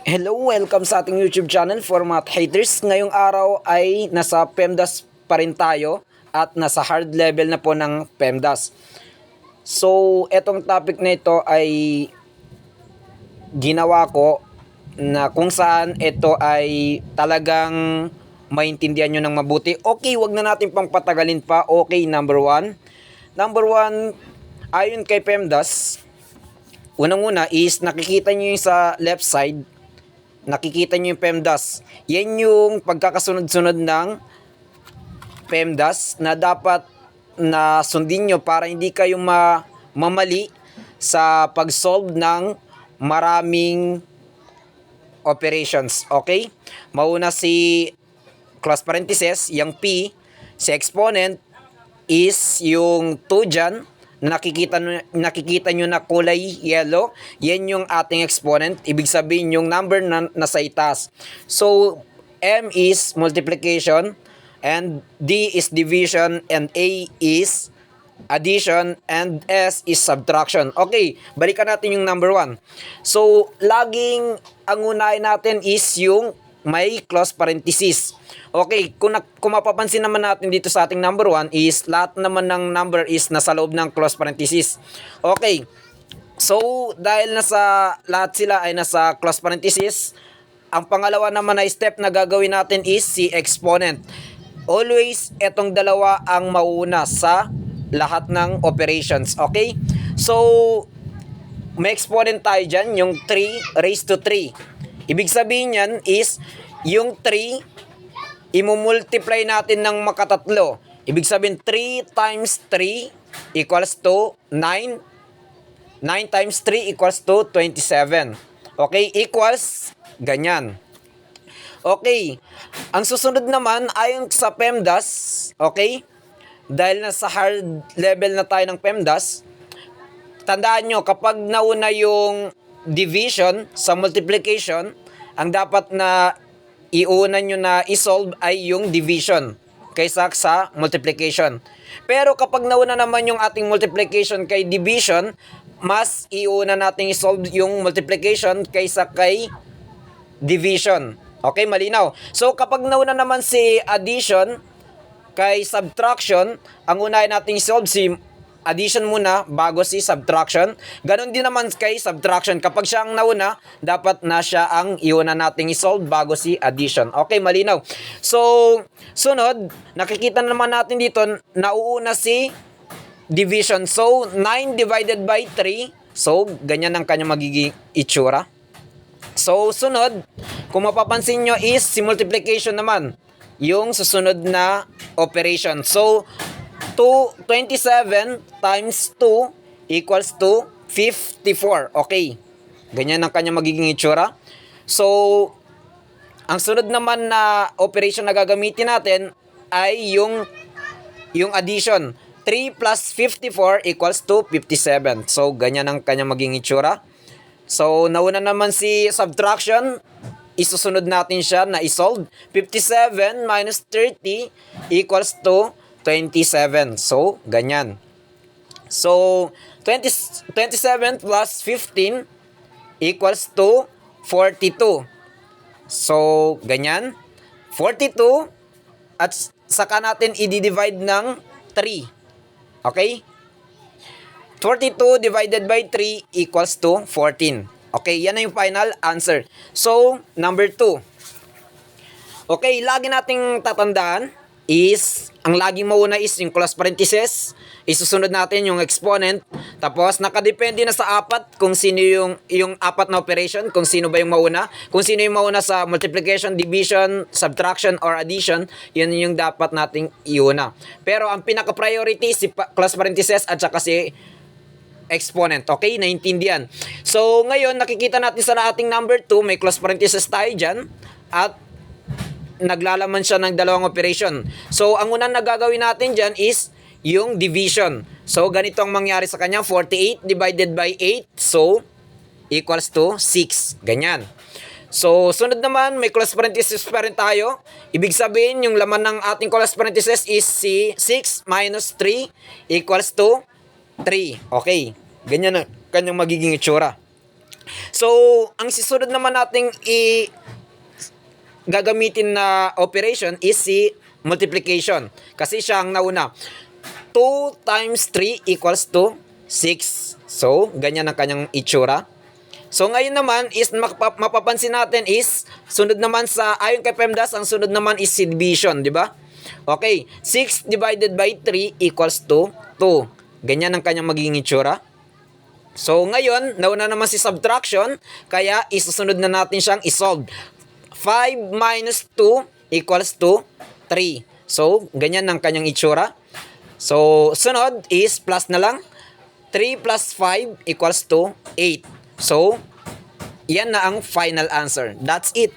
Hello, welcome sa ating YouTube channel for Math Haters. Ngayong araw ay nasa PEMDAS pa rin tayo at nasa hard level na po ng PEMDAS. So, etong topic na ito ay ginawa ko na kung saan ito ay talagang maintindihan nyo ng mabuti. Okay, wag na natin pang patagalin pa. Okay, number one. Number one, ayon kay PEMDAS, unang-una is nakikita nyo yung sa left side. Nakikita nyo yung PEMDAS. Yan yung pagkakasunod-sunod ng PEMDAS na dapat na sundin nyo para hindi kayo mamali sa pag-solve ng maraming operations. Okay? Mauna si close parenthesis, yung P, si exponent is yung 2 dyan, na nakikita nyo na kulay yellow, yan yung ating exponent. Ibig sabihin yung number na nasa itaas. So, M is multiplication, and D is division, and A is addition, and S is subtraction. Okay, balikan natin yung number 1. So, laging ang unahin natin is yung may close parenthesis. Okay, kung mapapansin naman natin dito sa ating number 1 is lahat naman ng number is nasa loob ng close parenthesis. Okay, so dahil lahat sila ay nasa close parenthesis, ang pangalawa naman na step na gagawin natin is si exponent. Always, etong dalawa ang mauna sa lahat ng operations. Okay, so may exponent tayo dyan, yung 3 raised to 3. Ibig sabihin yan is, yung 3, imumultiply natin ng makatatlo. Ibig sabihin, 3 times 3 equals to 9. 9 times 3 equals to 27. Okay, equals, ganyan. Okay, ang susunod naman, ayon sa PEMDAS, okay, dahil nasa hard level na tayo ng PEMDAS, tandaan nyo, kapag nauna yung division sa multiplication, ang dapat na iuna nyo na isolve ay yung division kaysa sa multiplication. Pero kapag nauna naman yung ating multiplication kay division, mas iuna natin isolve yung multiplication kaysa kay division. Okay, malinaw. So kapag nauna naman si addition kay subtraction, ang unahin natin isolve si addition muna bago si subtraction. Ganon din naman kay subtraction. Kapag siya ang nauna, dapat na siya ang iuna nating isolve bago si addition. Okay, malinaw. So, sunod, nakikita naman natin dito, nauuna si division. So, 9 divided by 3. So, ganyan ang kanyang magiging itsura. So, sunod, kung mapapansin nyo is si multiplication naman, yung susunod na operation. So, 27 times 2 equals to 54. Okay. Ganyan ang kanya magiging itsura. So, ang sunod naman na operation na gagamitin natin ay yung addition. 3 plus 54 equals to 57. So, ganyan ang kanya magiging itsura. So, nauna naman si subtraction. Isusunod natin siya na isolve. 57 minus 30 equals to 27. So, ganyan. So, 27 plus 15 equals to 42. So, ganyan. 42 at saka natin i-divide ng 3. Okay? 42 divided by 3 equals to 14. Okay, yan na yung final answer. So, number 2. Okay, lagi nating tatandaan is, ang laging mauna is yung close parenthesis. Isusunod natin yung exponent. Tapos, nakadepende na sa apat kung sino yung apat na operation, kung sino ba yung mauna. Kung sino yung mauna sa multiplication, division, subtraction, or addition, yun yung dapat nating iuna. Pero, ang pinaka-priority si close parenthesis at saka si exponent. Okay? Naintindihan. So, ngayon, nakikita natin sa ating number 2, may close parenthesis tayo dyan. At naglalaman siya ng dalawang operation. So, ang unang nagagawin natin dyan is yung division. So, ganito ang mangyari sa kanya. 48 divided by 8. So, equals to 6. Ganyan. So, sunod naman, may close parenthesis pa rin tayo. Ibig sabihin, yung laman ng ating close parenthesis is si 6 minus 3 equals to 3. Okay. Ganyan ang kanyang magiging itsura. So, ang sisunod naman nating gagamitin na operation is si multiplication. Kasi siya ang nauna. 2 times 3 equals to 6. So, ganyan ang kanyang itsura. So, ngayon naman is mapapansin natin is sunod naman sa ayon kay PEMDAS, ang sunod naman is si division, di ba? Okay, 6 divided by 3 equals to 2. Ganyan ang kanyang magiging itsura. So, ngayon, nauna naman si subtraction, kaya isusunod na natin siyang isolve. 5 minus 2 equals to 3. So, ganyan ang kanyang itsura. So, sunod is plus na lang. 3 plus 5 equals to 8. So, yan na ang final answer. That's it.